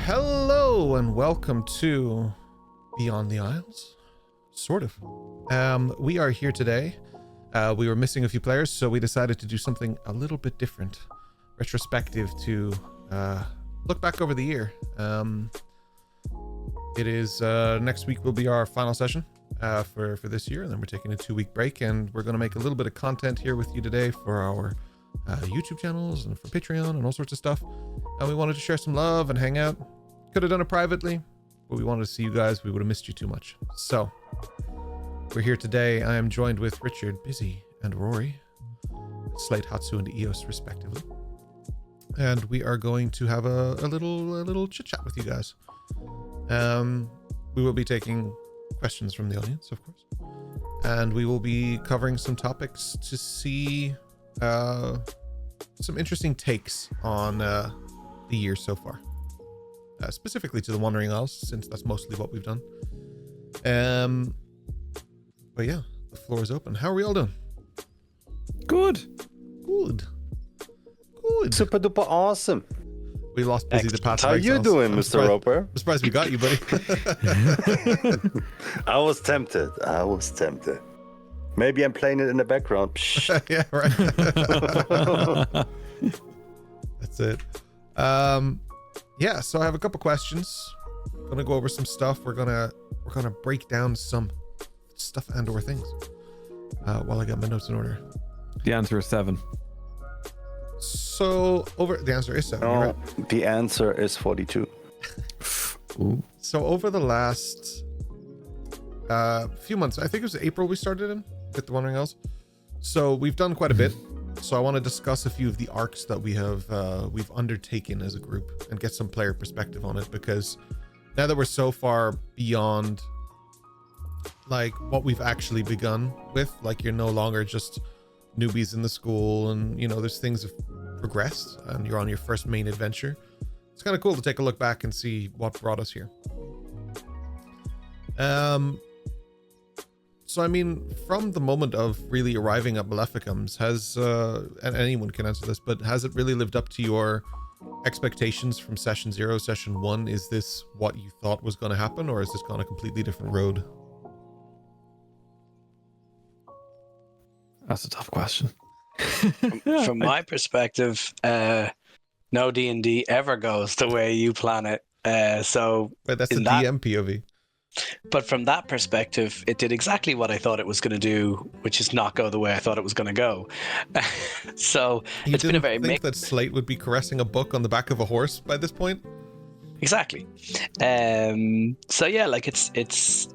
Hello and welcome to Beyond the Isles, sort of. We are here today. We were missing a few players, so we decided to do something a little bit different. Retrospective to look back over the year. It is next week will be our final session for this year, and then we're taking a 2-week break, and we're going to make a little bit of content here with you today for our YouTube channels and for Patreon and all sorts of stuff. And we wanted to share some love and hang out. Could have done it privately, but we wanted to see you guys. We would have missed you too much. So we're here today. I am joined with Richard, Busy, and Rory, Slate, Hatsu, and Eos respectively. And we are going to have a little chit chat with you guys. We will be taking questions from the audience, of course, and we will be covering some topics to see some interesting takes on the year so far, specifically to the Wandering Isles, since that's mostly what we've done. But yeah, the floor is open. How are we all doing? Good. Super duper awesome. We lost Busy the past. How you doing, Mr. Roper? I'm surprised we got you, buddy. I was tempted. Maybe I'm playing it in the background. Yeah, right. That's it. Yeah, so I have a couple questions. Gonna go over some stuff. We're gonna break down some stuff and or things while I got my notes in order. The answer is 7. So the answer is 7. No, right? the answer is 42. Ooh. So over the last few months, I think it was April we started in with the Wandering Isles. So we've done quite a bit. So I want to discuss a few of the arcs that we've undertaken as a group and get some player perspective on it, because now that we're so far beyond like what we've actually begun with, like you're no longer just newbies in the school, and you know there's things have progressed and you're on your first main adventure. It's kind of cool to take a look back and see what brought us here. So I mean, from the moment of really arriving at Maleficums, has and anyone can answer this, but has it really lived up to your expectations from session 0, session 1? Is this what you thought was going to happen, or has this gone a completely different road? That's a tough question. From my perspective, no D&D ever goes the way you plan it. So But that's the DM POV. But from that perspective, it did exactly what I thought it was going to do, which is not go the way I thought it was going to go. So You it's been a very think that Slate would be caressing a book on the back of a horse by this point? Exactly. So yeah, like it's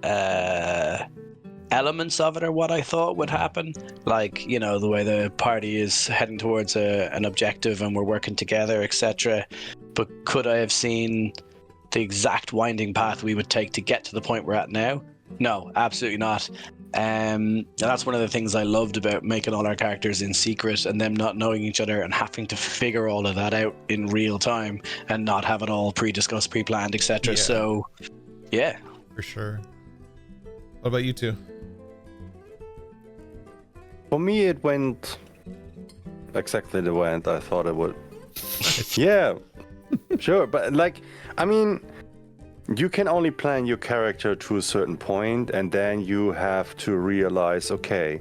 elements of it are what I thought would happen. Like, you know, the way the party is heading towards an objective and we're working together, etc. But could I have seen the exact winding path we would take to get to the point we're at now? No, absolutely not. And that's one of the things I loved about making all our characters in secret and them not knowing each other and having to figure all of that out in real time and not have it all pre-discussed, pre-planned, etc. Yeah. So, yeah. For sure. What about you two? For me, it went exactly the way I thought it would. Yeah, sure. But like, I mean, you can only plan your character to a certain point, and then you have to realize, okay,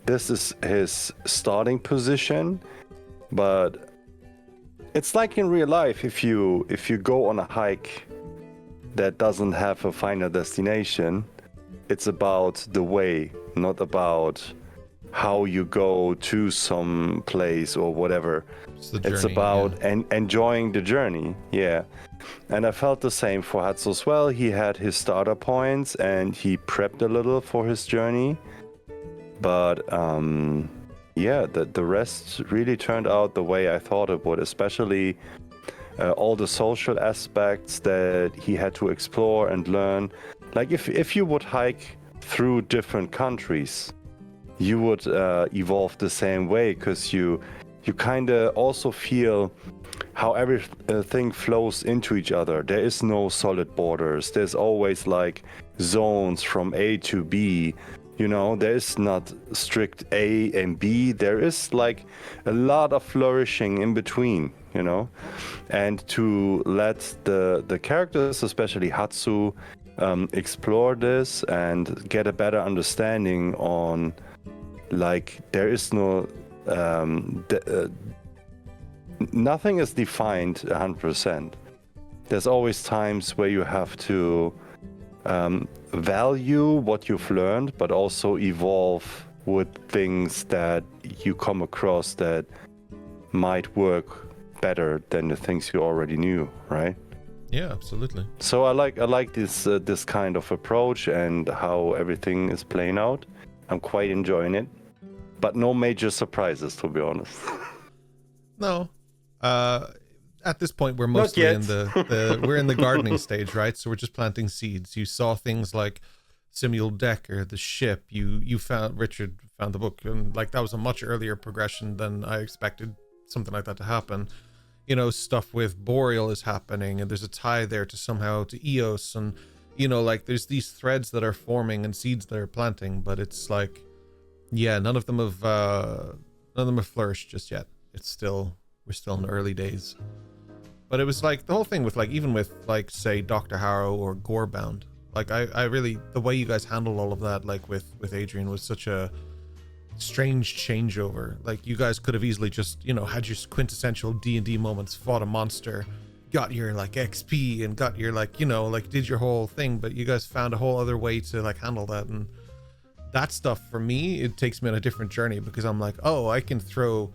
this is his starting position. But it's like in real life, if you go on a hike that doesn't have a final destination, it's about the way, not about how you go to some place or whatever. It's about enjoying the journey. Yeah. And I felt the same for Hatsu as well. He had his starter points and he prepped a little for his journey. But yeah, the rest really turned out the way I thought it would, especially all the social aspects that he had to explore and learn. Like if you would hike through different countries, you would evolve the same way, because you kind of also feel how everything flows into each other. There is no solid borders. There's always like zones from A to B You know, there is not strict A and B. There is like a lot of flourishing in between, you know, and to let the characters, especially Hatsu, explore this and get a better understanding on, like, there is no nothing is defined 100%. There's always times where you have to value what you've learned, but also evolve with things that you come across that might work better than the things you already knew, right? Yeah, absolutely. So I like this kind of approach and how everything is playing out. I'm quite enjoying it, but no major surprises, to be honest. No. At this point, we're mostly in we're in the gardening stage, right? So we're just planting seeds. You saw things like Samuel Decker, the ship. Richard found the book, and like that was a much earlier progression than I expected something like that to happen. You know, stuff with Boreal is happening, and there's a tie there to somehow to Eos, and you know, like there's these threads that are forming and seeds that are planting, but it's like, yeah, none of them have flourished just yet. We're still in the early days. But it was like the whole thing with like, even with like say Dr. Harrow or Gorebound, like I really, the way you guys handled all of that, like with Adrian, was such a strange changeover. Like you guys could have easily just, you know, had your quintessential D&D moments, fought a monster, got your like XP and got your like, you know, like did your whole thing, but you guys found a whole other way to like handle that. And that stuff for me, it takes me on a different journey, because I'm like, oh, I can throw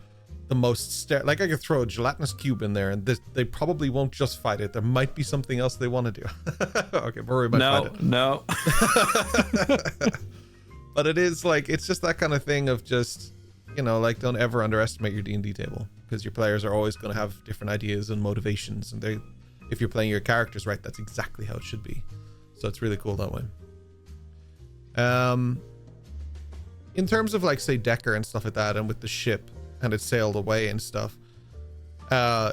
the most like I could throw a gelatinous cube in there, and they probably won't just fight it. There might be something else they want to do. Okay, Rory might fight it. No. But it is like, it's just that kind of thing of just, you know, like don't ever underestimate your D&D table, because your players are always going to have different ideas and motivations, and if you're playing your characters right, that's exactly how it should be. So it's really cool that way. In terms of like say Decker and stuff like that, and with the ship and it sailed away and stuff,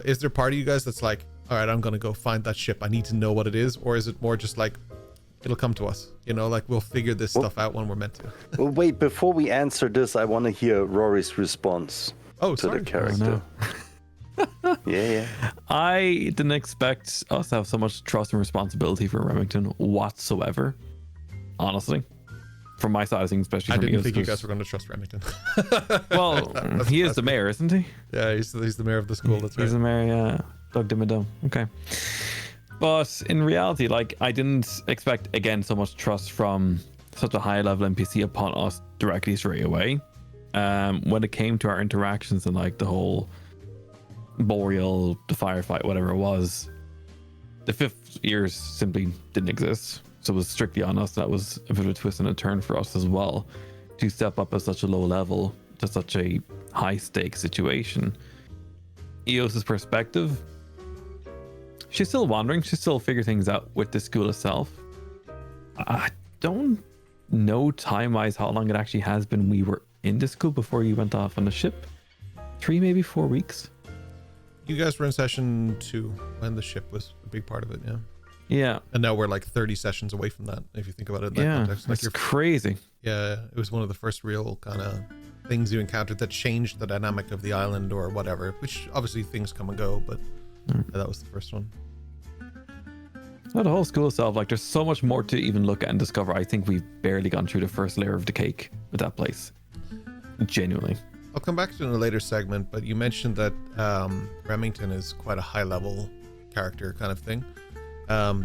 is there part of you guys that's like, all right, I'm gonna go find that ship, I need to know what it is? Or is it more just like, it'll come to us, you know, like we'll figure this stuff out when we're meant to? Well, wait, before we answer this, I want to hear Rory's response to sorry. the character. Oh, no. Yeah. I didn't expect us to have so much trust and responsibility for Remington whatsoever, honestly. From my side of things, especially I from didn't think you guys were going to trust Remington. Well, he is the mayor, isn't he? Yeah, he's the mayor of the school. That's right. He's the mayor, yeah. Doug Dimmadome. Okay. But in reality, like, I didn't expect, again, so much trust from such a high-level NPC upon us directly straight away. When it came to our interactions and, like, the whole Boreal, the firefight, whatever it was, the fifth years simply didn't exist. So it was strictly on us. That was a bit of a twist and a turn for us as well, to step up at such a low level to such a high stakes situation. Eos's perspective, she's still wandering. She's still figuring things out with the school itself. I don't know time-wise how long it actually has been we were in the school before you went off on the ship. 3, maybe 4 weeks. You guys were in session 2 when the ship was a big part of it, yeah. Yeah. And now we're like 30 sessions away from that, if you think about it in that context. Like it's crazy. Yeah, it was one of the first real kind of things you encountered that changed the dynamic of the island or whatever, which obviously things come and go, but that was the first one. Well, the whole school itself, like, there's so much more to even look at and discover. I think we've barely gone through the first layer of the cake with that place. Genuinely. I'll come back to it in a later segment, but you mentioned that Remington is quite a high-level character kind of thing.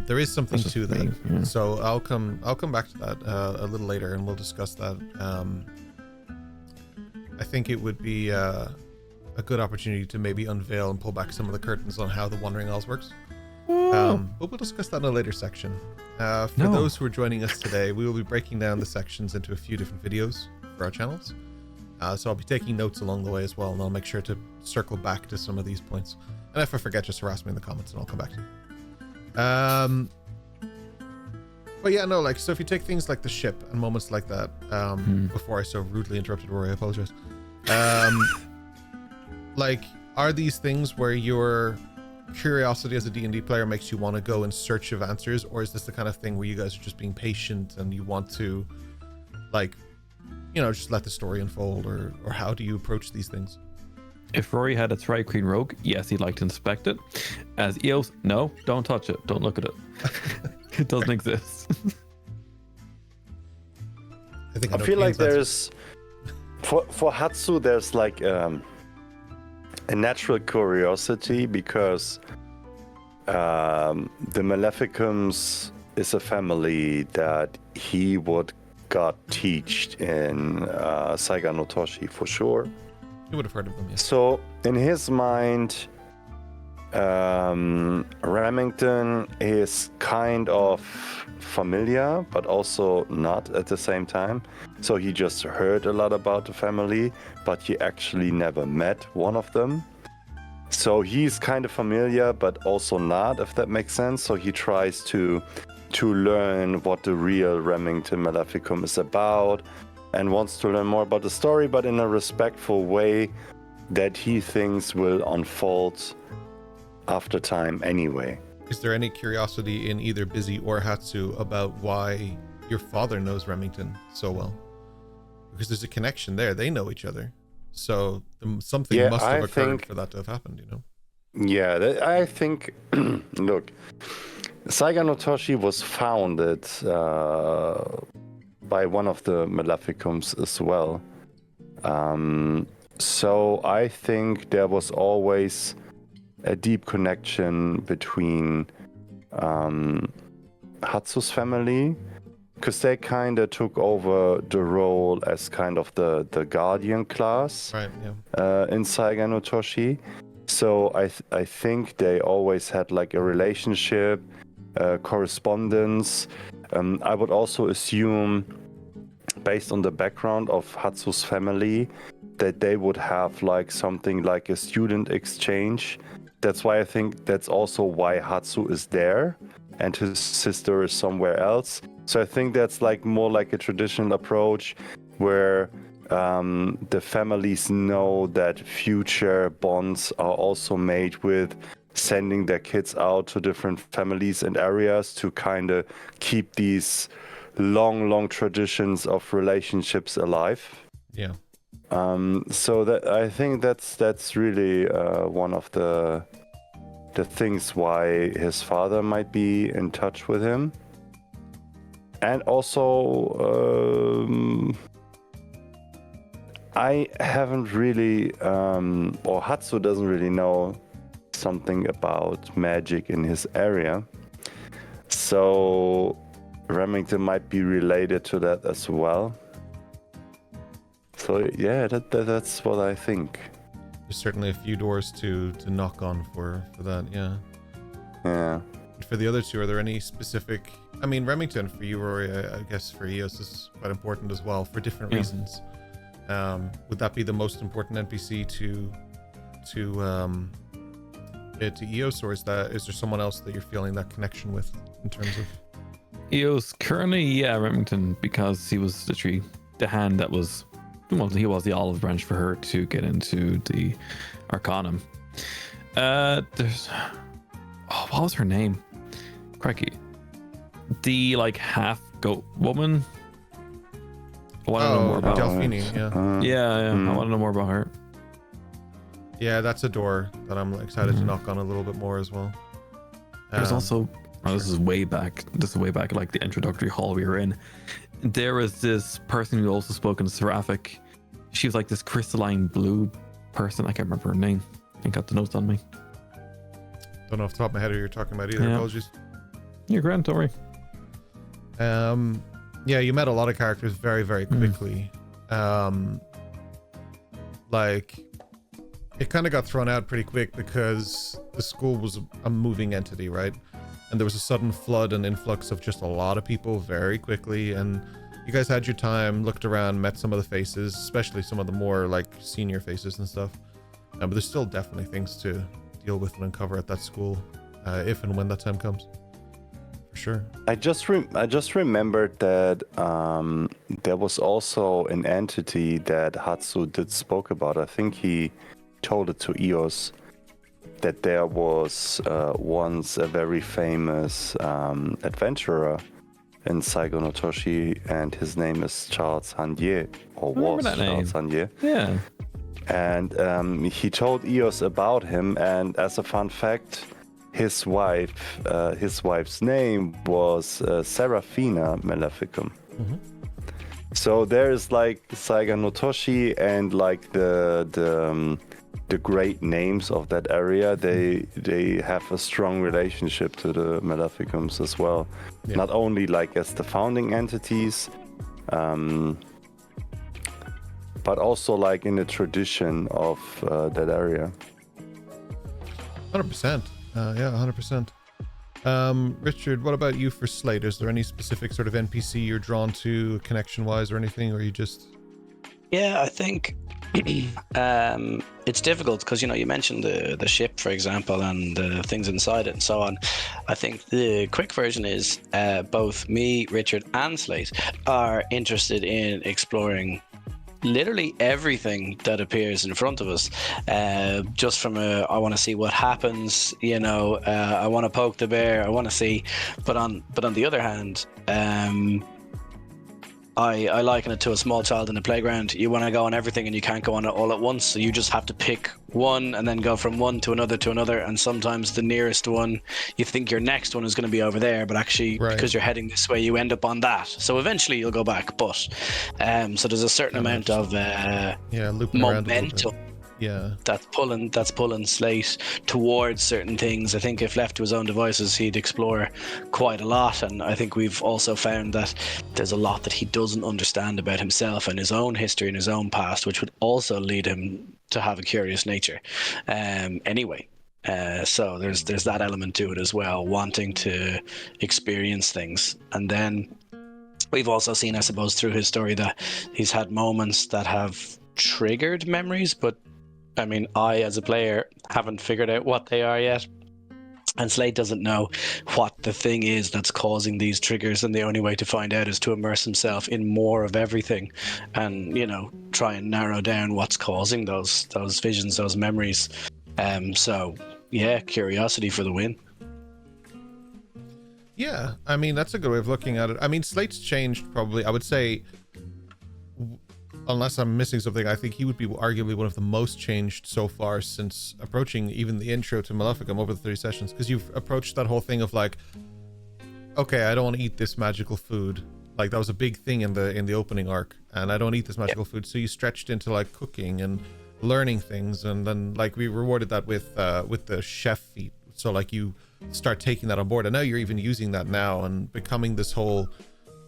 There is something to that, yeah. So I'll come back to that a little later, and we'll discuss that. I think it would be a good opportunity to maybe unveil and pull back some of the curtains on how the Wandering Isles works. But we'll discuss that in a later section. For those who are joining us today, we will be breaking down the sections into a few different videos for our channels. So I'll be taking notes along the way as well, and I'll make sure to circle back to some of these points. And if I forget, just harass me in the comments and I'll come back to you. But yeah, no, like, so if you take things like the ship and moments like that, before I so rudely interrupted Rory, I apologize. Like, are these things where your curiosity as a D&D player makes you want to go in search of answers, or is this the kind of thing where you guys are just being patient and you want to, like, just let the story unfold, or how do you approach these things? If Rory had a Thrive Queen rogue, yes, he'd like to inspect it. As Eos, no, don't touch it. Don't look at it. It doesn't exist. I feel like there's for Hatsu there's like a natural curiosity because the Maleficums is a family that he would got teached in Saiga no Toshi for sure. You would have heard of them, yes. So in his mind, Remington is kind of familiar, but also not at the same time. So he just heard a lot about the family, but he actually never met one of them. So he's kind of familiar, but also not, if that makes sense. So he tries to learn what the real Remington Maleficum is about, and wants to learn more about the story, but in a respectful way that he thinks will unfold after time anyway. Is there any curiosity in either Busy or Hatsu about why your father knows Remington so well? Because there's a connection there. They know each other. So something must have occurred for that to have happened, Yeah, I think, look, Saiga no Toshi was founded by one of the Maleficums as well. So I think there was always a deep connection between Hatsu's family, because they kind of took over the role as kind of the guardian class, right? Yeah. In Saiga no Toshi. So I think they always had like a relationship, correspondence. I would also assume, based on the background of Hatsu's family, that they would have like something like a student exchange. That's why I think that's also why Hatsu is there and his sister is somewhere else. So I think that's like more like a traditional approach where the families know that future bonds are also made with sending their kids out to different families and areas to kind of keep these long traditions of relationships alive. Yeah. So that I think that's really one of the things why his father might be in touch with him. And also, I haven't really, or Hatsu doesn't really know something about magic in his area. So Remington might be related to that as well. So yeah, that's what I think. There's certainly a few doors to knock on for that, yeah. Yeah. For the other two, are there any specific... I mean, Remington, for you, Rory, I guess for Eos is quite important as well, for different reasons. Would that be the most important NPC to Eos, or is there someone else that you're feeling that connection with in terms of... Eos, currently, yeah, Remington, because he was literally the hand that was... Well, he was the olive branch for her to get into the Arcanum. There's... Oh, what was her name? Crikey. The, like, half-goat woman? I want to know more about Delphine, her. Yeah. I want to know more about her. Yeah, that's a door that I'm excited to knock on a little bit more as well. There's also... Oh, this is way back, like the introductory hall we were in. There was this person who also spoke in Seraphic. She was like this crystalline blue person. I can't remember her name. I got the notes on me. Don't know off the top of my head who you're talking about either. Yeah. Apologies. You're grand, don't worry. Yeah, you met a lot of characters very, very quickly. Like, it kind of got thrown out pretty quick because the school was a moving entity, right? And there was a sudden flood and influx of just a lot of people very quickly, and you guys had your time, looked around, met some of the faces, especially some of the more like senior faces and stuff. But there's still definitely things to deal with and uncover at that school, if and when that time comes. For sure. I just remembered that there was also an entity that Hatsu did spoke about. I think he told it to Eos that there was once a very famous adventurer in Saigo no Toshi, and his name is Charles Hanier, or was Charles Hanier. Yeah. And he told Eos about him, and as a fun fact, his wife's name was Serafina Maleficum. Mm-hmm. So there's like Saiga no Toshi and like the great names of that area. They have a strong relationship to the Maleficums as well. Yeah. Not only like as the founding entities, but also like in the tradition of that area. 100%. Yeah, 100%. Richard, what about you for Slate? Is there any specific sort of NPC you're drawn to connection-wise or anything, or you just... Yeah, I think it's difficult because, you mentioned the ship, for example, and the things inside it and so on. I think the quick version is both me, Richard, and Slate are interested in exploring literally everything that appears in front of us, just from I want to see what happens, I want to poke the bear, I want to see, but on the other hand, I liken it to a small child in the playground. You want to go on everything and you can't go on it all at once, so you just have to pick one and then go from one to another, and sometimes the nearest one, you think your next one is going to be over there, but actually because you're heading this way, you end up on that, so eventually you'll go back. But so there's a certain amount of momentum that's pulling Slate towards certain things. I think if left to his own devices, he'd explore quite a lot, and I think we've also found that there's a lot that he doesn't understand about himself and his own history and his own past, which would also lead him to have a curious nature anyway. So there's that element to it as well, wanting to experience things. And then we've also seen, I suppose, through his story that he's had moments that have triggered memories, but I mean, I, as a player, haven't figured out what they are yet. And Slate doesn't know what the thing is that's causing these triggers, and the only way to find out is to immerse himself in more of everything and, try and narrow down what's causing those visions, those memories. So, yeah, curiosity for the win. Yeah, I mean, that's a good way of looking at it. I mean, Slate's changed probably, I would say... Unless I'm missing something, I think he would be arguably one of the most changed so far since approaching even the intro to Maleficum over the 30 sessions, because you've approached that whole thing of like, okay, I don't want to eat this magical food. Like, that was a big thing in the opening arc, and I don't eat this magical food. So you stretched into like cooking and learning things, and then like we rewarded that with the chef feat. So like you start taking that on board, and now you're even using that now and becoming this whole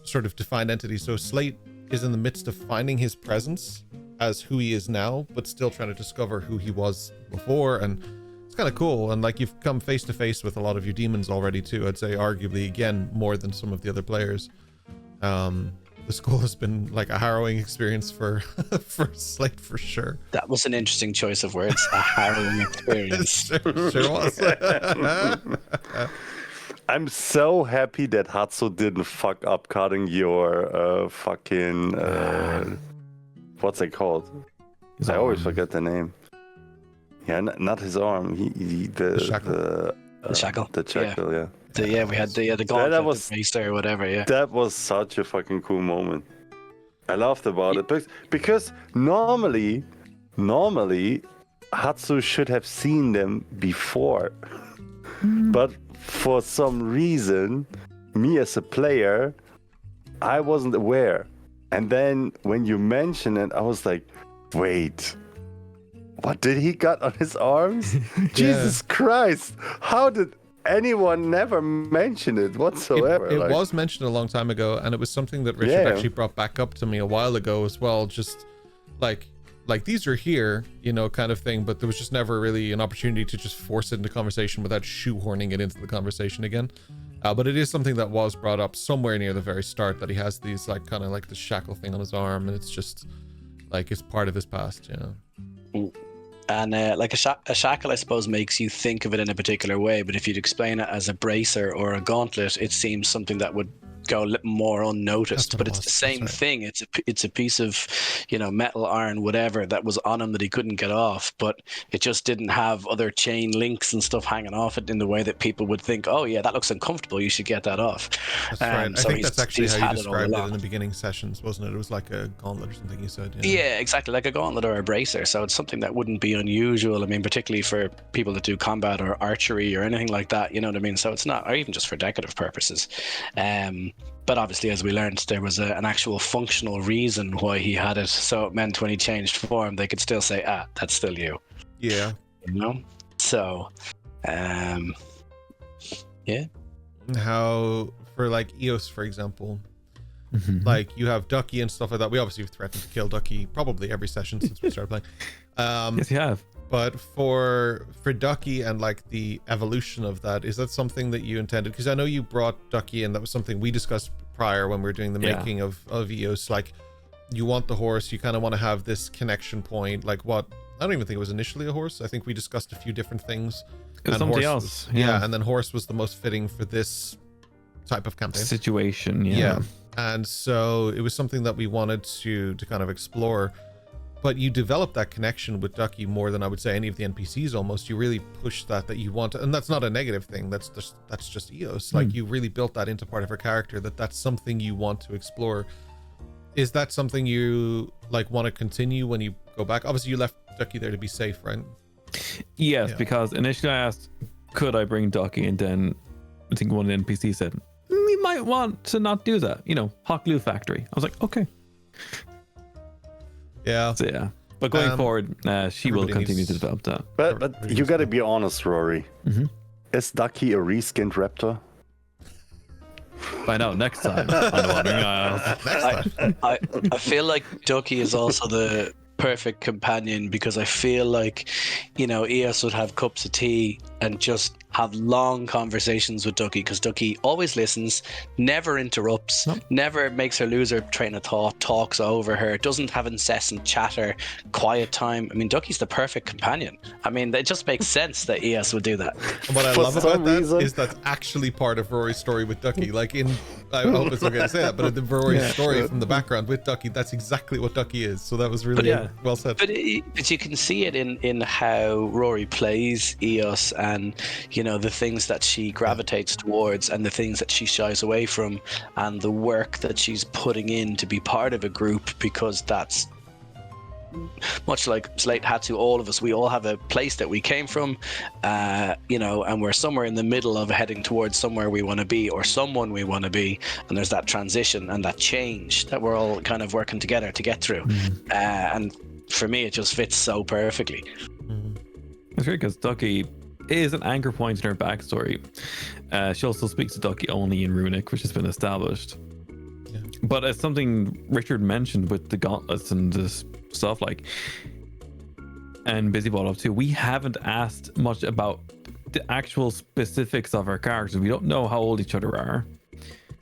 sort of defined entity. So Slate is in the midst of finding his presence as who he is now, but still trying to discover who he was before, and it's kind of cool. And like, you've come face to face with a lot of your demons already too. I'd say arguably again more than some of the other players. The school has been like a harrowing experience for Slate for sure. That was an interesting choice of words. A harrowing experience. Sure was. I'm so happy that Hatsu didn't fuck up cutting your fucking what's it called? I always forget the name. Yeah, not his arm. The shackle. The shackle. The shackle. Yeah. We had the gauntlet, that was, the racer or whatever. Yeah. That was such a fucking cool moment. I laughed about it because normally Hatsu should have seen them before, but for some reason, me as a player, I wasn't aware. And then when you mentioned it, I was like, wait, what did he got on his arms? Jesus Christ, how did anyone never mention it whatsoever? It was mentioned a long time ago, and it was something that Richard actually brought back up to me a while ago as well, just like these are here, kind of thing, but there was just never really an opportunity to just force it into conversation without shoehorning it into the conversation again. But it is something that was brought up somewhere near the very start, that he has these like kind of like the shackle thing on his arm, and it's just like it's part of his past, And like a shackle, I suppose, makes you think of it in a particular way, but if you'd explain it as a bracer or a gauntlet, it seems something that would go a little more unnoticed. That's what But it it's was. the same That's right. thing. It's a piece of, metal, iron, whatever that was on him that he couldn't get off, but it just didn't have other chain links and stuff hanging off it in the way that people would think, oh yeah, that looks uncomfortable, you should get that off. That's right. I So think that's actually he's how you had it all described it along. in the beginning sessions, wasn't it? It was like a gauntlet or something you said. Yeah, exactly, like a gauntlet or a bracer. So it's something that wouldn't be unusual. I mean, particularly for people that do combat or archery or anything like that. You know what I mean? So it's not, or even just for decorative purposes. But obviously, as we learned, there was an actual functional reason why he had it. So it meant when he changed form, they could still say, that's still you. Yeah. You know? So, yeah. How for like Eos, for example, like you have Ducky and stuff like that. We obviously have threatened to kill Ducky probably every session since we started playing. Yes, you have. But for Ducky and like the evolution of that, is that something that you intended? Because I know you brought Ducky in. That was something we discussed prior when we were doing the making of Eos. Like, you want the horse, you kind of want to have this connection point. Like what? I don't even think it was initially a horse. I think we discussed a few different things. It was something else. Yeah, and then horse was the most fitting for this type of campaign Situation. yeah, and so it was something that we wanted to kind of explore. But you develop that connection with Ducky more than I would say any of the NPCs. Almost, you really push that you want to, and that's not a negative thing. That's just Eos. Like, you really built that into part of her character. That's something you want to explore. Is that something you like want to continue when you go back? Obviously, you left Ducky there to be safe, right? Yes, Yeah. because initially I asked, could I bring Ducky, and then I think one of the NPCs said, we might want to not do that. Hot glue factory. I was like, okay. Yeah. So yeah, but going forward, she will everybody continue needs- to develop that. But you got to be honest, Rory. Mhm. Is Ducky a reskinned raptor? Find out next time on the Wandering Isles. I feel like Ducky is also the perfect companion, because I feel like, Eos would have cups of tea and just have long conversations with Ducky, because Ducky always listens, never interrupts, never makes her lose her train of thought, talks over her, doesn't have incessant chatter, quiet time. I mean, Ducky's the perfect companion. I mean, it just makes sense that Eos would do that. And what I For love some about that reason- is that's actually part of Rory's story with Ducky. Like I hope it's okay to say that, but in the Rory's story from the background with Ducky, that's exactly what Ducky is. So that was really well said. But you can see it in how Rory plays Eos, and the things that she gravitates towards and the things that she shies away from, and the work that she's putting in to be part of a group, because that's much like Slate had to. All of us, we all have a place that we came from, and we're somewhere in the middle of heading towards somewhere we want to be, or someone we want to be, and there's that transition and that change that we're all kind of working together to get through. And for me, it just fits so perfectly. It's great because Ducky is an anchor point in her backstory. She also speaks to Ducky only in Runic, which has been established. Yeah. But it's something Richard mentioned with the gauntlets and this stuff, and Busyball up too. We haven't asked much about the actual specifics of our characters. We don't know how old each other are.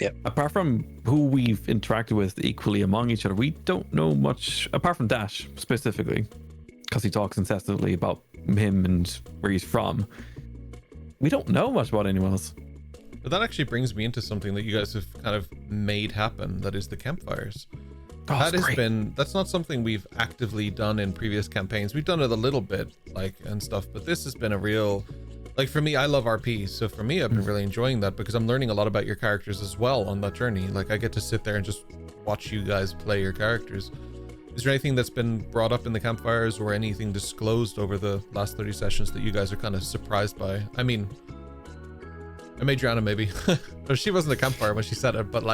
Yep. Apart from who we've interacted with equally among each other, we don't know much apart from Dash specifically, because he talks incessantly about him and where he's from. We don't know much about anyone else. But that actually brings me into something that you guys have kind of made happen. That is the campfires. That's not something we've actively done in previous campaigns. We've done it a little bit, and stuff, but this has been a real, for me, I love RP. So for me, I've been really enjoying that, because I'm learning a lot about your characters as well on that journey. I get to sit there and just watch you guys play your characters. Is there anything that's been brought up in the campfires, or anything disclosed over the last 30 sessions that you guys are kind of surprised by? I mean, Adriana maybe. She wasn't a campfire when she said it, but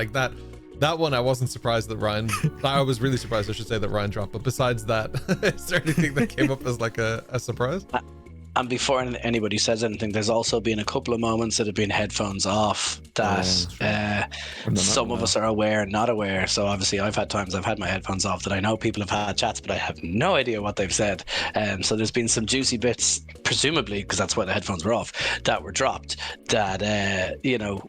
that one I wasn't surprised that Ryan, I was really surprised, I should say, that Ryan dropped. But besides that, is there anything that came up as a surprise? And before anybody says anything, there's also been a couple of moments that have been headphones off that some of us are aware and not aware. So obviously I've had times I've had my headphones off that I know people have had chats, but I have no idea what they've said. So there's been some juicy bits, presumably because that's why the headphones were off, that were dropped, that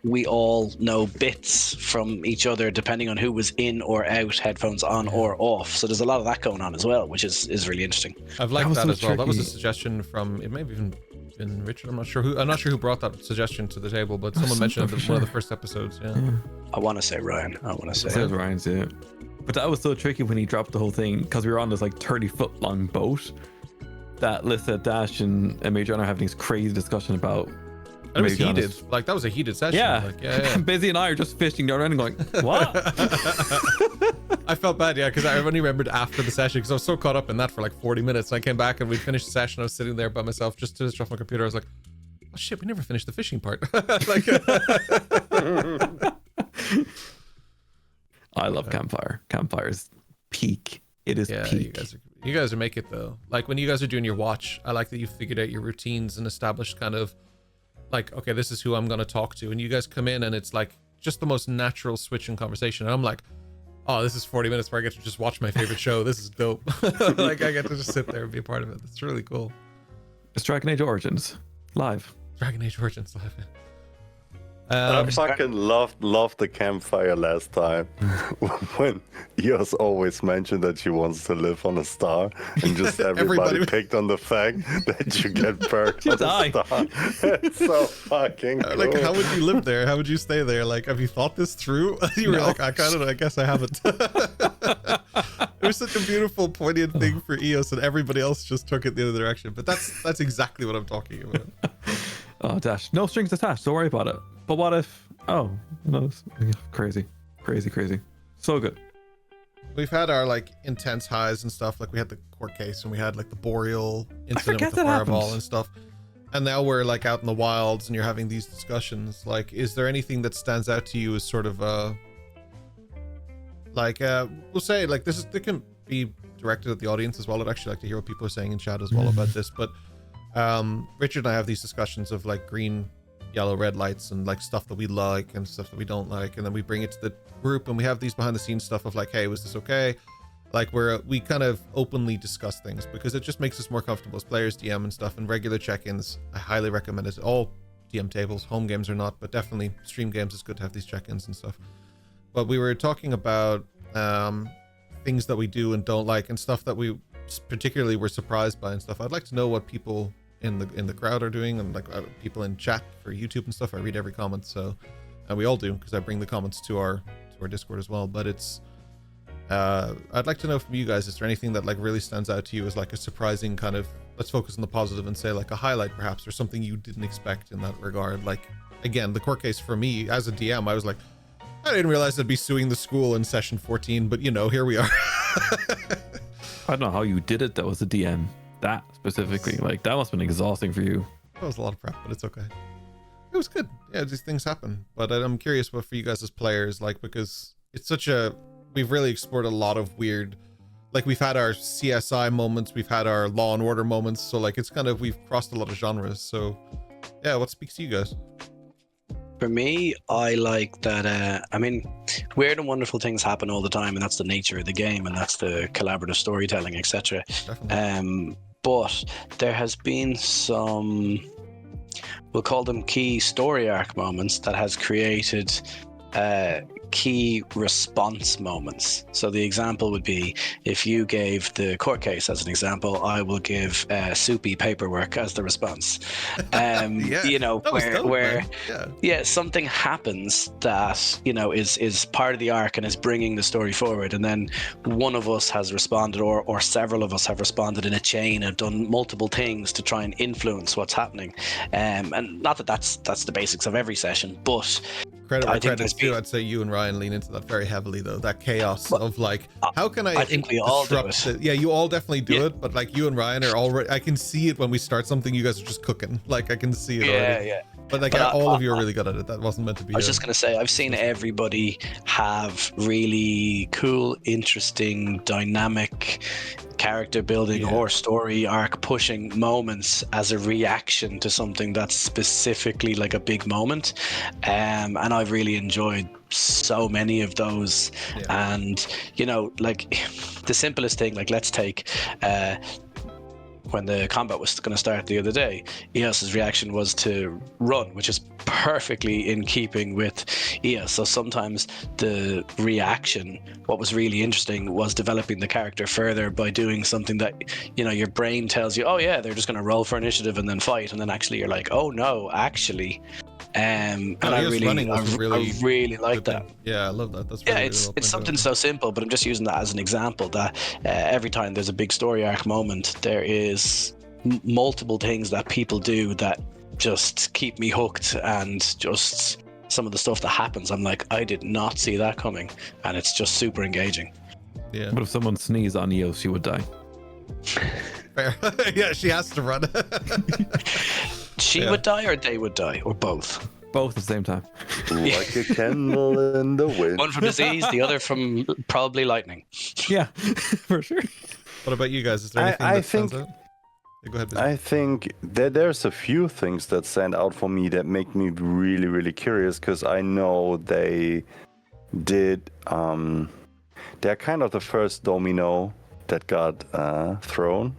we all know bits from each other depending on who was in or out, headphones on or off. So there's a lot of that going on as well, which is really interesting. I've liked that so as well. That was a tricky. suggestion from, it may have even been Richard. I'm not sure who brought that suggestion to the table, but someone mentioned it in one of the first episodes. Yeah. I want to say Ryan. I want to say. It was Ryan's, yeah. But that was so tricky when he dropped the whole thing because we were on this like 30-foot long boat that Lissa, Dash, and Major are having this crazy discussion about. And it was heated. Like, that was a heated session. Yeah. Like, yeah. Busy and I are just fishing down around and going, what? I felt bad, yeah, because I only remembered after the session because I was so caught up in that for like 40 minutes. And I came back and we finished the session. I was sitting there by myself just to switch off my computer. I was like, oh shit, we never finished the fishing part. Like, I love Campfire. Campfire's peak. It is peak. You guys are make it though. Like when you guys are doing your watch, I like that you figured out your routines and established kind of like, okay, this is who I'm gonna talk to, and you guys come in and it's like just the most natural switch in conversation. And I'm like, oh, this is 40 minutes where I get to just watch my favorite show. This is dope. Like I get to just sit there and be a part of it. It's really cool. It's Dragon Age Origins live. Dragon Age Origins live. I fucking loved the campfire last time when Eos always mentioned that she wants to live on a star, and just everybody picked on the fact that you get burned on a star. It's so fucking cool. Like, how would you live there? How would you stay there? Like, have you thought this through? You were like, I guess I haven't. It was such a beautiful, poignant thing for Eos, and everybody else just took it the other direction. But that's exactly what I'm talking about. Oh, Dash. No strings attached. Don't worry about it. But what if... Oh, no. Crazy. So good. We've had our, like, intense highs and stuff. Like, we had the court case, and we had, like, the Boreal incident with the fireball and stuff. And now we're, like, out in the wilds, and you're having these discussions. Like, is there anything that stands out to you as sort of, we'll say, like, it can be directed at the audience as well. I'd actually like to hear what people are saying in chat as well about this. But Richard and I have these discussions of, like, green, yellow, red lights and like stuff that we like and stuff that we don't like, and then we bring it to the group and we have these behind the scenes stuff of like, hey, was this okay? Like we kind of openly discuss things because it just makes us more comfortable as players, DM and stuff, and regular check-ins. I highly recommend it. All DM tables, home games or not, but definitely stream games, it's good to have these check-ins and stuff. But we were talking about things that we do and don't like and stuff that we particularly were surprised by and stuff. I'd like to know what people in the crowd are doing, and like people in chat for YouTube and stuff. I read every comment, so we all do because I bring the comments to our Discord as well. But it's I'd like to know from you guys, is there anything that like really stands out to you as like a surprising kind of, let's focus on the positive and say like a highlight perhaps, or something you didn't expect in that regard? Like again, the court case for me as a DM, I was like, I didn't realize I'd be suing the school in session 14, but you know, here we are. I don't know how you did it though as a DM. That specifically, like that must have been exhausting for you. That was a lot of prep, but it's okay. It was good. Yeah, these things happen. But I'm curious what for you guys as players, like, because it's we've really explored a lot of weird, like we've had our CSI moments, we've had our Law and Order moments, so like it's kind of, we've crossed a lot of genres. So yeah, what speaks to you guys? For me, I like that, I mean, weird and wonderful things happen all the time, and that's the nature of the game, and that's the collaborative storytelling, etc. But there has been some, we'll call them key story arc moments that has created key response moments. So the example would be, if you gave the court case as an example, I will give soupy paperwork as the response. You know, where something happens that, you know, is part of the arc and is bringing the story forward, and then one of us has responded, or several of us have responded in a chain, have done multiple things to try and influence what's happening. And not that that's the basics of every session, but credit too. I'd say you and Ryan lean into that very heavily, though. That chaos of like, how can I think we all do it. Yeah, you all definitely do it, but like you and Ryan are already, I can see it when we start something. You guys are just cooking. Like I can see it already. Yeah. But like all of you are really good at it. That wasn't meant to be. I was just gonna say, I've seen everybody have really cool, interesting, dynamic character building or story arc pushing moments as a reaction to something that's specifically like a big moment, and I've really enjoyed so many of those. And you know, like the simplest thing, like let's take when the combat was going to start the other day, Eos's reaction was to run, which is perfectly in keeping with Eos. So sometimes the reaction, what was really interesting was developing the character further by doing something that, you know, your brain tells you, oh yeah, they're just going to roll for initiative and then fight, and then actually you're like, oh no, actually And he I was running was really, I really like good that. thing. Yeah, I love that. That's Yeah, really, it's really well something pointed so simple, but I'm just using that as an example that every time there's a big story arc moment, there is multiple things that people do that just keep me hooked, and just some of the stuff that happens, I'm like, I did not see that coming, and it's just super engaging. Yeah. But if someone sneezed on Io, she would die. Fair. Yeah, she has to run. She would die, or they would die, or both. Both at the same time. Like a candle in the wind. One from disease, the other from probably lightning. Yeah, for sure. What about you guys? Is there anything that stands out? Yeah, go ahead, Busy. I think that there's a few things that stand out for me that make me really, really curious, because I know they did. They're kind of the first domino that got thrown.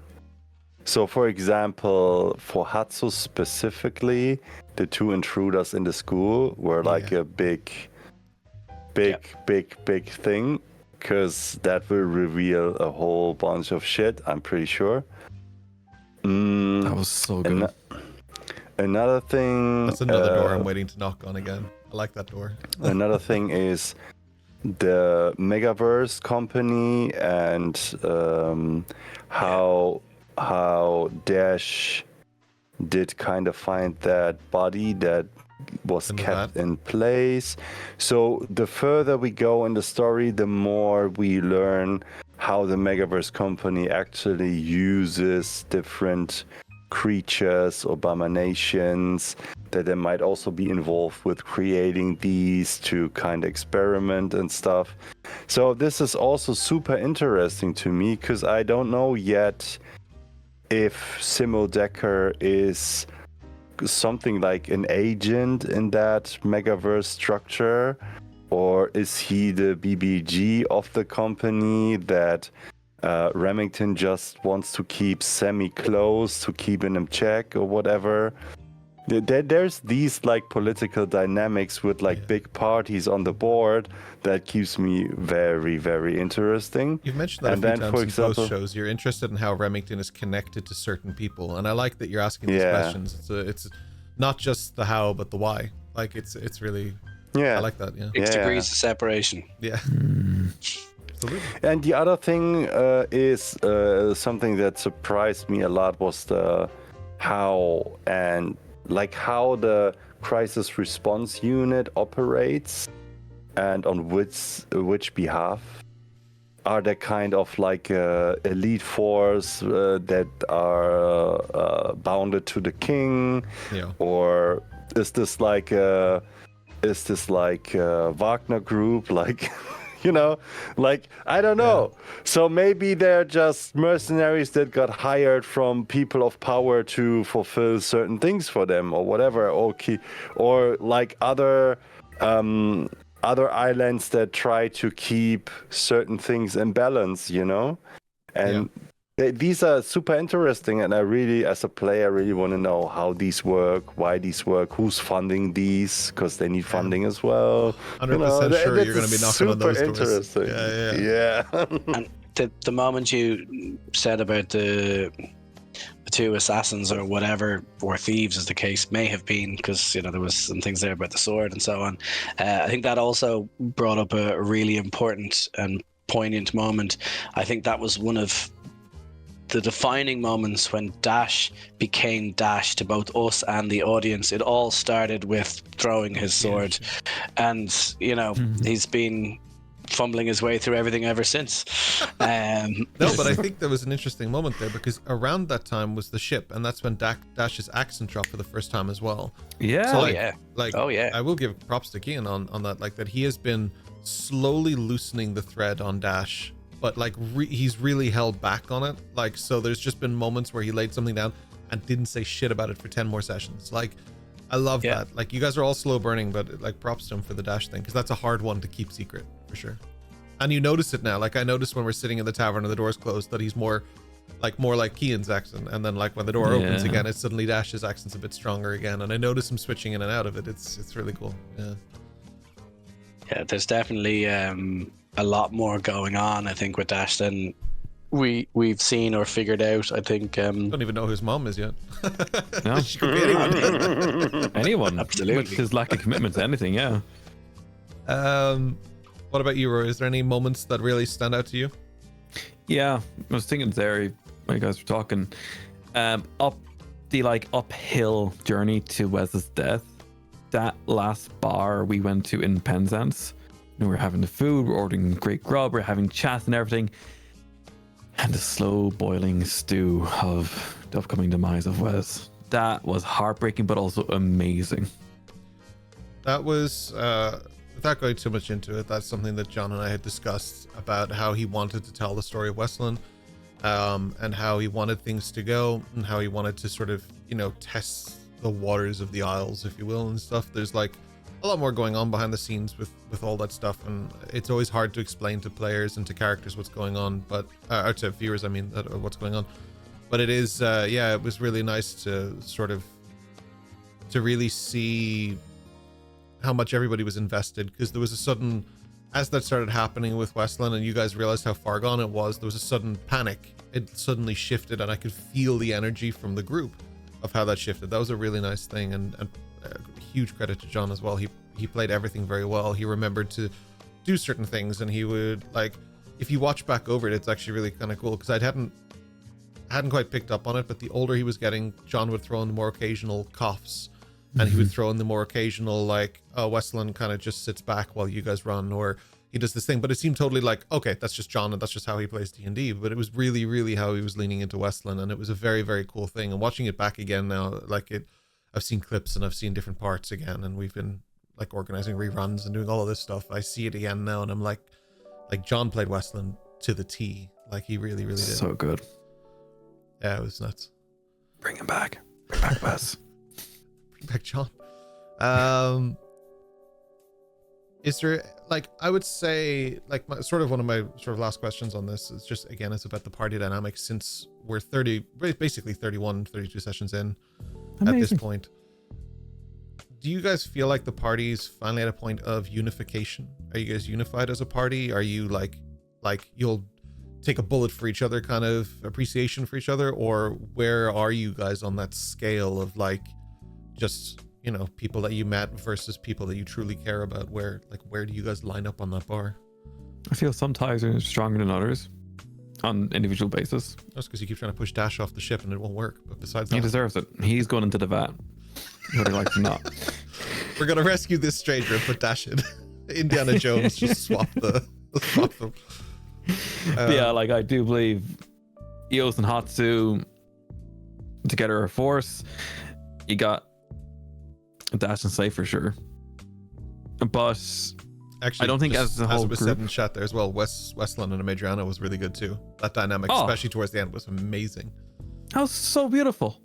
So, for example, for Hatsu specifically, the two intruders in the school were like a big thing, because that will reveal a whole bunch of shit, I'm pretty sure. That was so good. Another thing. That's another door I'm waiting to knock on again. I like that door. Another thing is the Megaverse company, and how Dash did kind of find that body that was kept in place. So the further we go in the story, the more we learn how the Megaverse company actually uses different creatures or abominations, that they might also be involved with creating these to kind of experiment and stuff. So this is also super interesting to me, because I don't know yet if Simo Decker is something like an agent in that Megaverse structure, or is he the BBG of the company that Remington just wants to keep semi-close to keep in check or whatever. There's these like political dynamics with like big parties on the board that keeps me very, very interesting. You've mentioned that a few times in post shows. You're interested in how Remington is connected to certain people, and I like that you're asking these questions. It's not just the how, but the why. Like it's really I like that. Yeah, 6 degrees of separation. Yeah. Absolutely. And the other thing is something that surprised me a lot was the how the crisis response unit operates, and on which behalf. Are they kind of like elite force that are bounded to the king, or is this like Wagner group, like? Like, I don't know. So maybe they're just mercenaries that got hired from people of power to fulfill certain things for them or whatever. Or like other islands that try to keep certain things in balance, And these are super interesting, and I really, as a player, really want to know how these work, why these work, who's funding these, because they need funding as well. 100% sure you're going to be knocking on those doors. Interesting. Yeah. And the moment you said about the two assassins or whatever, or thieves as the case may have been, because there was some things there about the sword and so on. I think that also brought up a really important and poignant moment. I think that was one of the defining moments when Dash became Dash to both us and the audience. It all started with throwing his sword, and he's been fumbling his way through everything ever since. No, but I think there was an interesting moment there, because around that time was the ship, and that's when Dash's accent dropped for the first time as well. Yeah. So I will give props to Kian on that, like that he has been slowly loosening the thread on Dash, but like he's really held back on it. Like, so there's just been moments where he laid something down and didn't say shit about it for 10 more sessions. Like, I love that. Like, you guys are all slow burning, but like props to him for the Dash thing, because that's a hard one to keep secret for sure. And you notice it now. Like, I noticed when we're sitting in the tavern and the door's closed that he's more like Kian's accent, and then like when the door opens again, it's suddenly Dash's accent's a bit stronger again, and I notice him switching in and out of it. It's really cool. Yeah, there's definitely a lot more going on, I think, with Dash than we've seen or figured out. I think don't even know who his mom is yet. No. She could be anyone. Anyone Absolutely. with his lack of commitment to anything, yeah. What about you, Roy? Is there any moments that really stand out to you? Yeah, I was thinking there when you guys were talking. Up the uphill journey to Wes's death. That last bar we went to in Penzance, we were having the food, we're ordering great grub, we're having chat and everything, and the slow boiling stew of the upcoming demise of Wes. That was heartbreaking, but also amazing. That was, without going too much into it, that's something that John and I had discussed about how he wanted to tell the story of Westland, and how he wanted things to go, and how he wanted to sort of, test the waters of the Isles, if you will, and stuff. There's like a lot more going on behind the scenes with all that stuff, and it's always hard to explain to players and to characters what's going on, but or to viewers, I mean, what's going on. But it is, it was really nice to sort of really see how much everybody was invested, because there was a sudden, as that started happening with Westland and you guys realized how far gone it was, there was a sudden panic. It suddenly shifted, and I could feel the energy from the group of how that shifted. That was a really nice thing, and huge credit to John as well. He played everything very well. He remembered to do certain things, and he would, like, if you watch back over it, it's actually really kind of cool, because I hadn't quite picked up on it, but the older he was getting, John would throw in the more occasional coughs, and he would throw in the more occasional, like, oh, Westland kind of just sits back while you guys run, or he does this thing. But it seemed totally like, okay, that's just John, and that's just how he plays D&D. But it was really, really how he was leaning into Westland, and it was a very, very cool thing. And watching it back again now, I've seen clips and I've seen different parts again, and we've been like organizing reruns and doing all of this stuff. I see it again now, and I'm like John played Westland to the T. Like, he really, really did. So good. Yeah, it was nuts. Bring him back. Bring back Wes. Back John. Is there, like, I would say, like, one of my last questions on this is just, again, it's about the party dynamics, since we're 32 sessions in. Amazing. At this point. Do you guys feel like the party's finally at a point of unification? Are you guys unified as a party? Are you like you'll take a bullet for each other kind of appreciation for each other? Or where are you guys on that scale of, like, just, people that you met versus people that you truly care about? Where do you guys line up on that bar? I feel some ties are stronger than others on individual basis. That's because you keep trying to push Dash off the ship and it won't work. But besides that, he deserves it. He's going into the vat, whether he likes or not. We're gonna rescue this stranger and put Dash in. Indiana Jones just swap them. Yeah, like, I do believe Eos and Hatsu together are a force. You got Dash and Slate for sure, but actually, I don't think as a whole it was group... said in chat there as well, Westland and Adriana was really good too. That dynamic, especially towards the end, was amazing. That was so beautiful.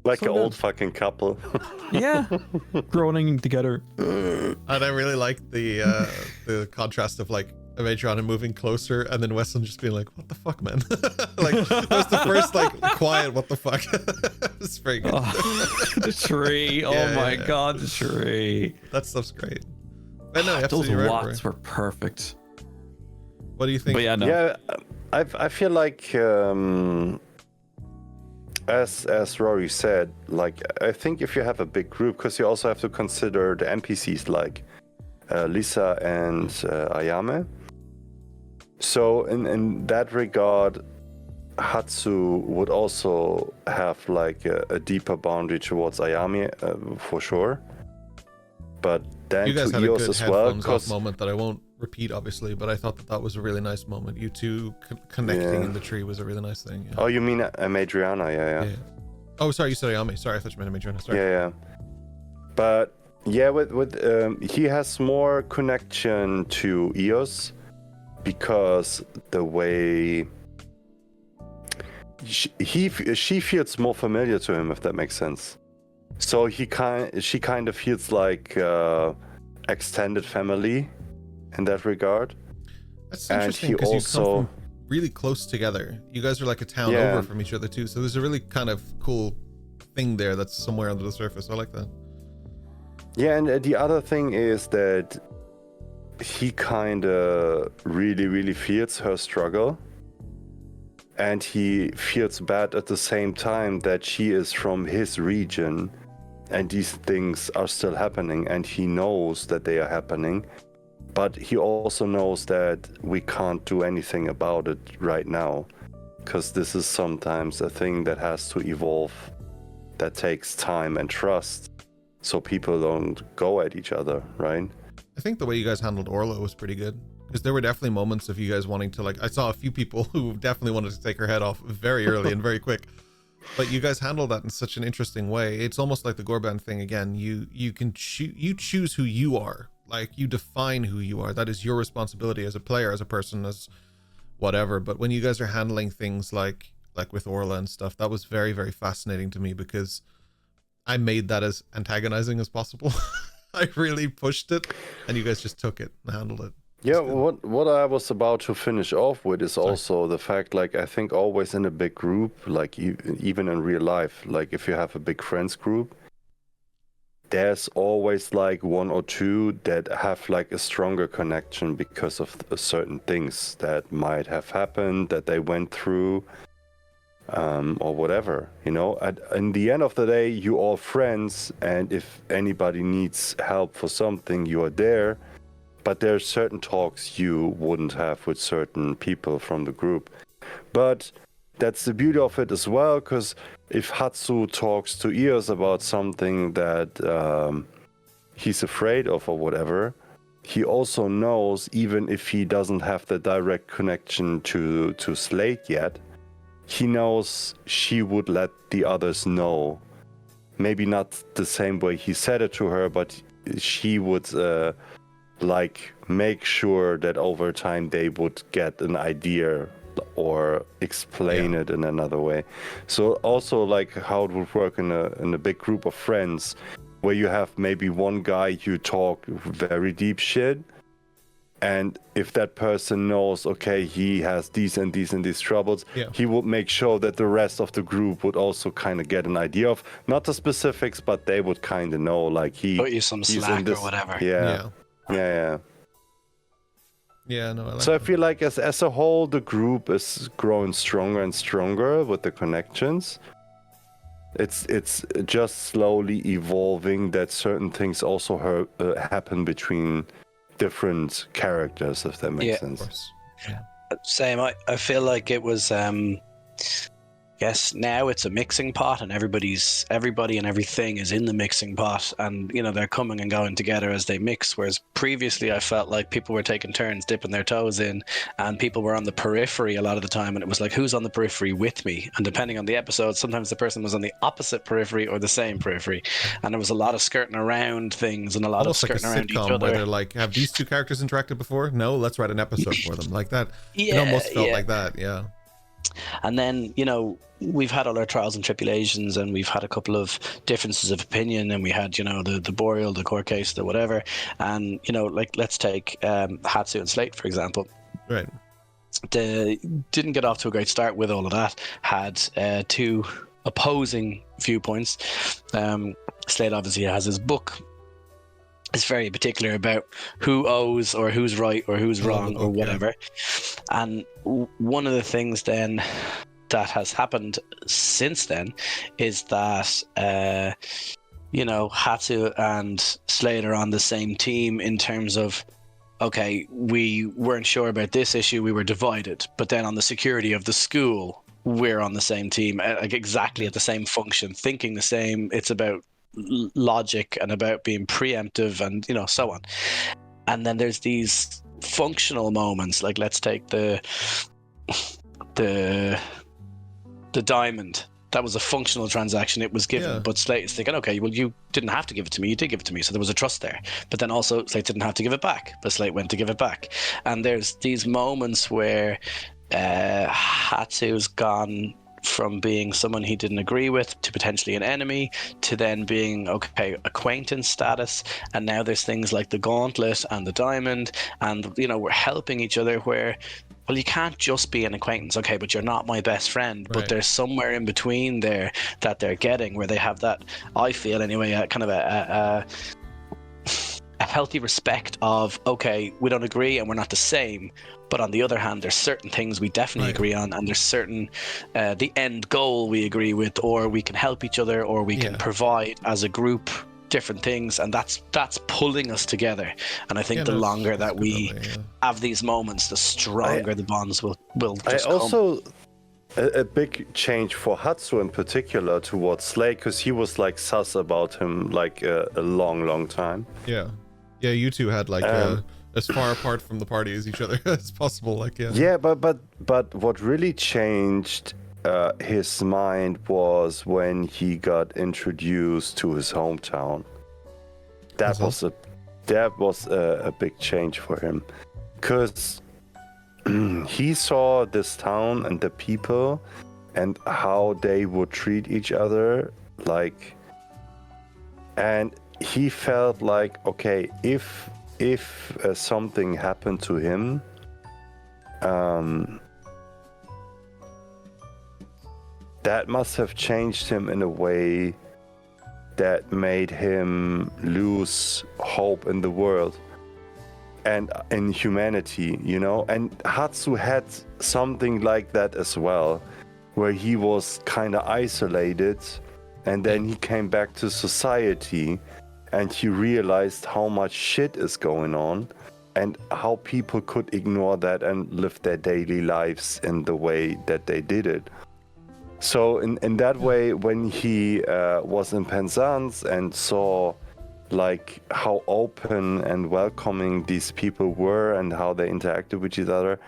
Like so an good. old fucking couple. Yeah, groaning together. And I really liked the contrast of, like, Adriana moving closer and then Westland just being like, what the fuck, man? Like, that was the first, like, quiet what the fuck. It's very good. The tree. Oh my god, the tree. That stuff's great. But no, Those right, watts were perfect. What do you think? But yeah, no. Yeah, I feel like as Rory said, like, I think if you have a big group, because you also have to consider the NPCs like Lisa and Ayame. So in that regard, Hatsu would also have, like, a deeper boundary towards Ayame, for sure. But then you guys to had Eos a good as well, headphones off moment that I won't repeat, obviously, but I thought that was a really nice moment. You two connecting in the tree was a really nice thing. Yeah. Oh, you mean Adriana? Yeah. Oh, sorry, you said Ayame. Sorry, I thought you meant Adriana. Sorry. Yeah. But yeah, with he has more connection to Eos because the way she feels more familiar to him, if that makes sense. So she kind of feels like extended family in that regard. That's interesting because you come from really close together. You guys are like a town over from each other too. So there's a really kind of cool thing there that's somewhere under the surface. I like that. Yeah, and the other thing is that he kind of really, really feels her struggle. And he feels bad at the same time that she is from his region and these things are still happening, and he knows that they are happening, but he also knows that we can't do anything about it right now, because this is sometimes a thing that has to evolve, that takes time and trust, so people don't go at each other, right? I think the way you guys handled Orla was pretty good, because there were definitely moments of you guys wanting to, like, I saw a few people who definitely wanted to take her head off very early and very quick, but you guys handled that in such an interesting way. It's almost like the Gorban thing again. You can choose who you are, like you define who you are. That is your responsibility as a player, as a person, as whatever. But when you guys are handling things like with Orla and stuff, that was very, very fascinating to me, because I made that as antagonizing as possible. I really pushed it, and you guys just took it and handled it. Yeah, what I was about to finish off with is also the fact, like, I think always in a big group, like even in real life, like if you have a big friends group, there's always like one or two that have like a stronger connection because of certain things that might have happened, that they went through, or whatever, you know. In the end of the day, you all friends, and if anybody needs help for something, you are there. But there are certain talks you wouldn't have with certain people from the group. But that's the beauty of it as well, because if Hatsu talks to Eos about something that he's afraid of or whatever, he also knows, even if he doesn't have the direct connection to Slate yet, he knows she would let the others know. Maybe not the same way he said it to her, but she would... like make sure that over time they would get an idea or explain it in another way. So also like how it would work in a big group of friends, where you have maybe one guy you talk very deep shit, and if that person knows, okay, he has these and these and these troubles, he would make sure that the rest of the group would also kind of get an idea of, not the specifics, but they would kind of know, like put you some slack or whatever. Yeah. No, I like so that. I feel like as a whole, the group is growing stronger and stronger with the connections. It's just slowly evolving that certain things also happen between different characters, if that makes sense. Of course. Yeah. Same. I feel like it was yes, now it's a mixing pot, and everybody and everything is in the mixing pot, and you know, they're coming and going together as they mix. Whereas previously I felt like people were taking turns dipping their toes in, and people were on the periphery a lot of the time, and it was like, who's on the periphery with me? And depending on the episode, sometimes the person was on the opposite periphery or the same periphery, and there was a lot of skirting around things and a lot Almost of skirting like a around each sitcom other. where they're like, have these two characters interacted before? No, let's write an episode for them. Like that. Yeah, it almost felt like that. Yeah. And then, you know, we've had all our trials and tribulations, and we've had a couple of differences of opinion, and we had, you know, the Boreal, the court case, the whatever. And, you know, like, let's take Hatsu and Slate, for example. Right. Didn't get off to a great start with all of that. Had two opposing viewpoints. Slate obviously has his book. It's very particular about who owes or who's right or who's wrong or whatever. And one of the things then that has happened since then is that, you know, Hatsu and Slate are on the same team in terms of, okay, we weren't sure about this issue, we were divided. But then on the security of the school, we're on the same team, like exactly at the same function, thinking the same. It's about logic and about being preemptive and, you know, so on. And then there's these functional moments, like let's take the diamond. That was a functional transaction. It was given, but Slate is thinking, okay, well, you didn't have to give it to me. You did give it to me, so there was a trust there. But then also Slate didn't have to give it back, but Slate went to give it back. And there's these moments where Hatsu's gone from being someone he didn't agree with to potentially an enemy to then being, okay, acquaintance status. And now there's things like the gauntlet and the diamond, and, you know, we're helping each other where, well, you can't just be an acquaintance, okay, but you're not my best friend. But there's somewhere in between there that they're getting, where they have that, I feel anyway, kind of a healthy respect of, okay, we don't agree and we're not the same, But on the other hand, there's certain things we definitely agree on, and there's certain the end goal we agree with, or we can help each other, or we can provide as a group different things, and that's pulling us together. And I think the longer that we have these moments, the stronger the bonds will just come. A big change for Hatsu in particular towards Slate, because he was like sus about him like a long time. Yeah, you two had like as far apart from the party as each other as possible. Like but what really changed his mind was when he got introduced to his hometown. That was a big change for him, because he saw this town and the people and how they would treat each other, like, and he felt like, okay, if something happened to him, that must have changed him in a way that made him lose hope in the world and in humanity, you know? And Hatsu had something like that as well, where he was kind of isolated, and then he came back to society and he realized how much shit is going on and how people could ignore that and live their daily lives in the way that they did it. So in that way, when he was in Penzance and saw like how open and welcoming these people were and how they interacted with each other,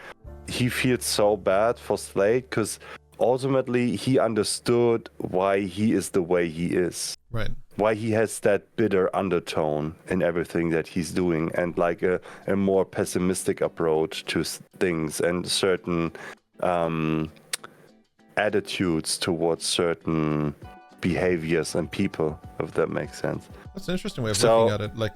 he feels so bad for Slate, because ultimately he understood why he is the way he is. Right. Why he has that bitter undertone in everything that he's doing, and like a more pessimistic approach to things and certain attitudes towards certain behaviors and people, if that makes sense. That's an interesting way of looking at it. Like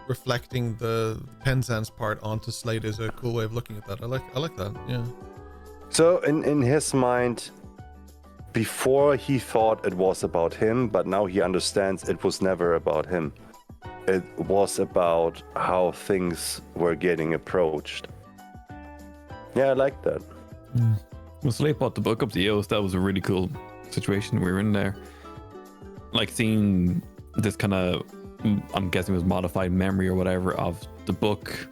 reflecting the Penzance part onto Slate is a cool way of looking at that. I like that. Yeah. So in his mind, before he thought it was about him, but now he understands it was never about him. It was about how things were getting approached. Yeah, I like that. When Slate bought the book up to EOS, that was a really cool situation we were in there. Like seeing this kind of, I'm guessing it was modified memory or whatever of the book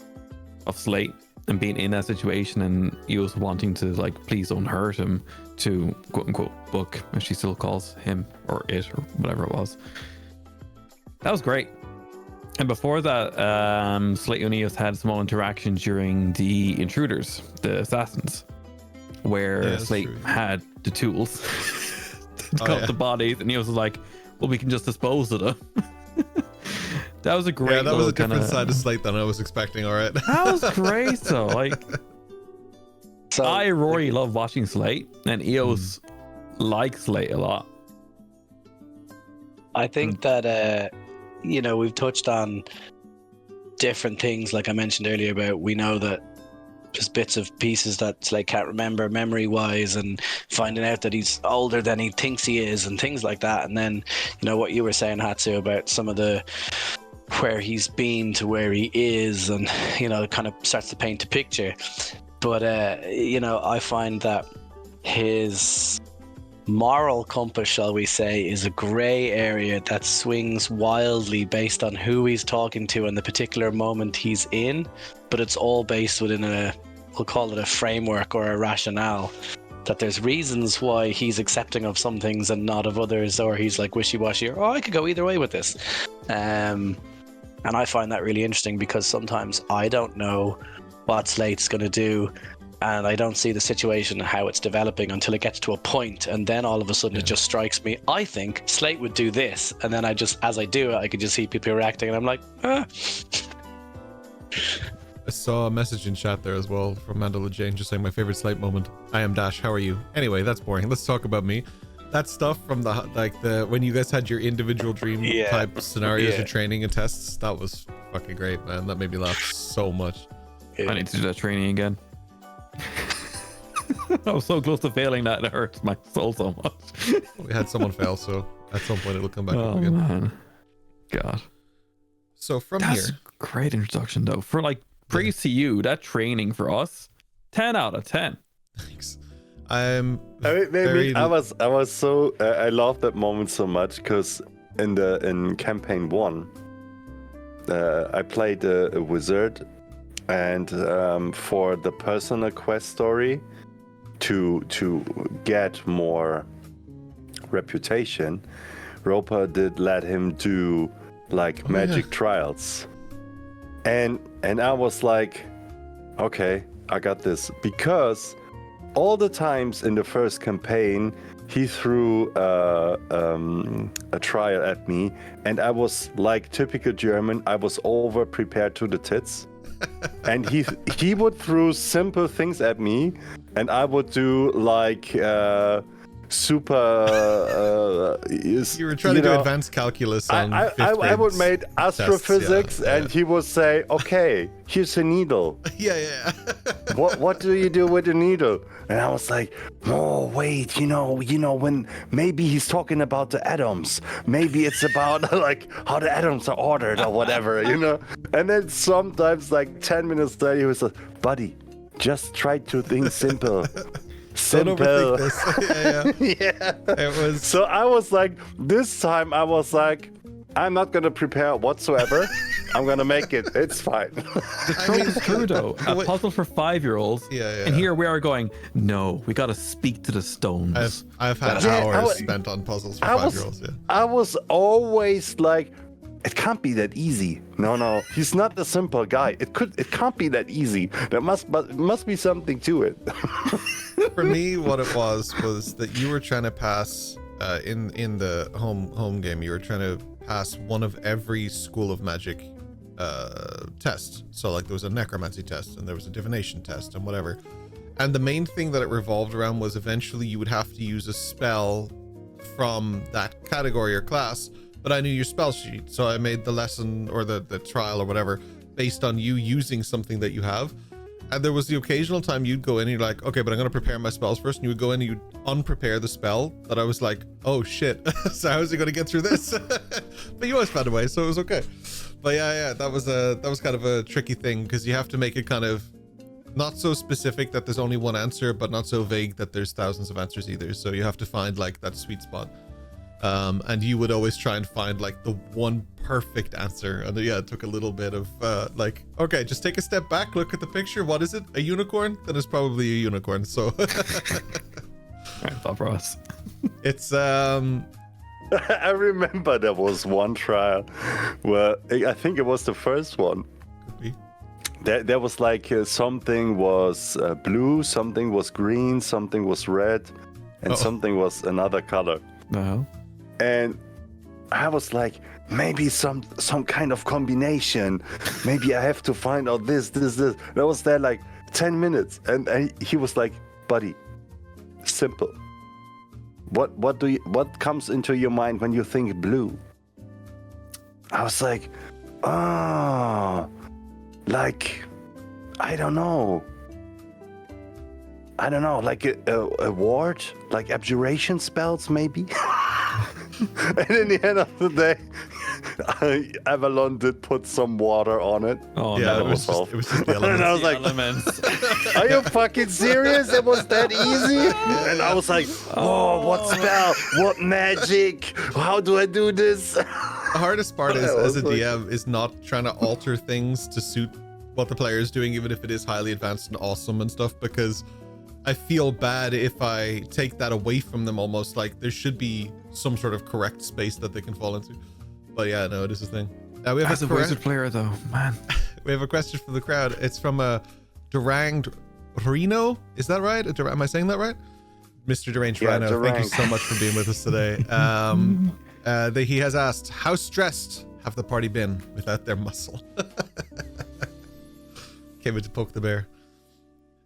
of Slate, and being in that situation, and EOS wanting to like, please don't hurt him, to quote unquote book, as she still calls him or it or whatever it was. That was great. And before that, Slate and EOS had small interactions during the Intruders, the assassins, where Slate had the tools to cut the bodies, and EOS was like, well, we can just dispose of them. That was a great. Yeah, that was a different side of Slate than I was expecting. All right, that was great. So like, so I Rory love watching Slate, and EOS like Slate a lot. I think that we've touched on different things, like I mentioned earlier about, we know that just bits of pieces that Slate can't remember memory wise, and finding out that he's older than he thinks he is and things like that. And then what you were saying, Hatsu, about some of the where he's been to where he is, and it kind of starts to paint a picture. But I find that his moral compass, shall we say, is a gray area that swings wildly based on who he's talking to and the particular moment he's in, but it's all based within we'll call it a framework or a rationale, that there's reasons why he's accepting of some things and not of others, or he's like wishy-washy, or I could go either way with this. And I find that really interesting, because sometimes I don't know what Slate's going to do, and I don't see the situation and how it's developing until it gets to a point, and then all of a sudden it just strikes me, I think Slate would do this, and then as I do it, I could just see people reacting, and I'm like, I saw a message in chat there as well from Mandela Jane, just saying, my favorite Slate moment, I am Dash, how are you? Anyway, that's boring. Let's talk about me. That stuff from the when you guys had your individual dream type scenarios, your training and tests, that was fucking great, man. That made me laugh so much. I need to do that training again. I was so close to failing that it hurts my soul so much. We had someone fail, so at some point it'll come back up again. Man. God. So from That's here, great introduction though. For like praise to you, that training for us 10 out of 10. Thanks. I'm I very... was so I loved that moment so much because in campaign 1, I played a wizard, and for the personal quest story, to get more reputation, Roper did let him do like magic trials, and I was like, okay, I got this, because all the times in the first campaign he threw a trial at me, and I was like typical German, I was over prepared to the tits. And he would throw simple things at me, and I would do like super. You were trying to do advanced calculus on I would make astrophysics, tests, and he would say, "Okay, here's a needle. Yeah. What do you do with the needle?" And I was like, "Oh, wait, you know, when maybe he's talking about the atoms. Maybe it's about like how the atoms are ordered or whatever, you know." And then sometimes, like 10 minutes later, he was like, "Buddy, just try to think simple." Don't overthink this. Yeah. It was. So I was like, this time I was like, I'm not gonna prepare whatsoever. I'm gonna make it. It's fine. The trope is true though. A puzzle for 5-year-olds. Yeah. And here we are going, no, we gotta speak to the stones. I've had hours spent on puzzles for 5-year-olds. Yeah. I was always like, it can't be that easy. No, he's not a simple guy. It can't be that easy. There must be something to it. For me, what it was that you were trying to pass in the home game. You were trying to pass one of every school of magic test. So like there was a necromancy test, and there was a divination test, and whatever. And the main thing that it revolved around was eventually you would have to use a spell from that category or class. But I knew your spell sheet, so I made the lesson or the trial or whatever based on you using something that you have. And there was the occasional time you'd go in and you're like, okay, but I'm going to prepare my spells first. And you would go in and you'd unprepare the spell that I was like, oh shit. So how is he going to get through this? But you always found a way, so it was okay. But yeah, that was kind of a tricky thing, because you have to make it kind of not so specific that there's only one answer, but not so vague that there's thousands of answers either. So you have to find like that sweet spot. And you would always try and find like the one perfect answer, and yeah, it took a little bit of like, okay, just take a step back, look at the picture, what is it, a unicorn? Then it's probably a unicorn. So Right, thought for us. it's I remember there was one trial where I think it was the first one. could be. There was like something was blue, something was green, something was red, and something was another color. No. And I was like, maybe some kind of combination. Maybe I have to find out this. I was there like 10 minutes, and he was like, buddy, simple. What comes into your mind when you think blue? I was like, like, I don't know, like a ward, like abjuration spells, maybe. And in the end of the day, Avalon did put some water on it. Oh Yeah, no. it was just the elements. And I was like, are you fucking serious? It was that easy? And I was like, oh, what spell? What magic? How do I do this? The hardest part is, as a DM, is not trying to alter things to suit what the player is doing, even if it is highly advanced and awesome and stuff, because I feel bad if I take that away from them, almost like there should be some sort of correct space that they can fall into. But yeah, no, it is a thing. We have As a wizard player though, man. We have a question from the crowd. It's from Deranged Reno. Is that right? Am I saying that right? Mr. Deranged Reno, thank you so much for being with us today. He has asked, how stressed have the party been without their muscle? Came in to poke the bear.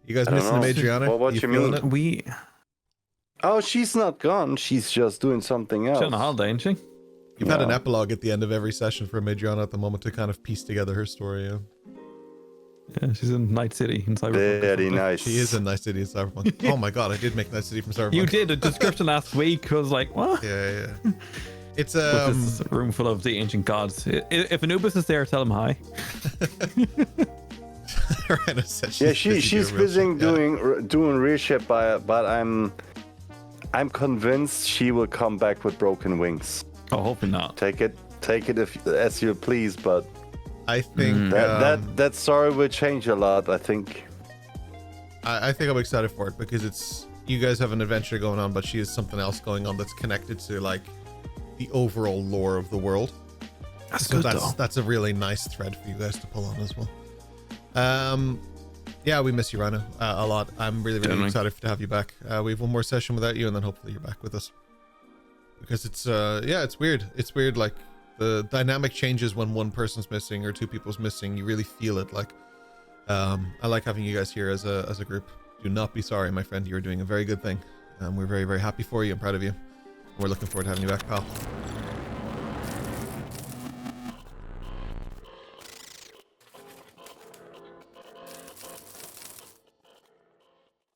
You guys missing him, Adriana? What you mean? Oh, she's not gone. She's just doing something else. She's on a holiday, ain't she? You've had an epilogue at the end of every session from Adriana at the moment to kind of piece together her story. Yeah, she's in Night City in Cyberpunk. Very nice. She is in Night City in Cyberpunk. Oh my god, I did make Night City from Cyberpunk. You did a description last week. I was like, what? Yeah. It's With this room full of the ancient gods. If Anubis is there, tell him hi. Rhino said she's busy doing real shit, but I'm convinced she will come back with broken wings. Oh, hopefully not. Take it as you please, but I think that story will change a lot. I think I'm excited for it because it's you guys have an adventure going on, but she has something else going on that's connected to like the overall lore of the world. That's a really nice thread for you guys to pull on as well. Yeah, we miss you, Rhino, a lot. I'm really excited to have you back. We have one more session without you, and then hopefully you're back with us. Because it's it's weird. It's weird, like the dynamic changes when one person's missing or two people's missing. You really feel it. Like I like having you guys here as a group. Do not be sorry, my friend. You're doing a very good thing. We're very, very happy for you and proud of you. We're looking forward to having you back, pal.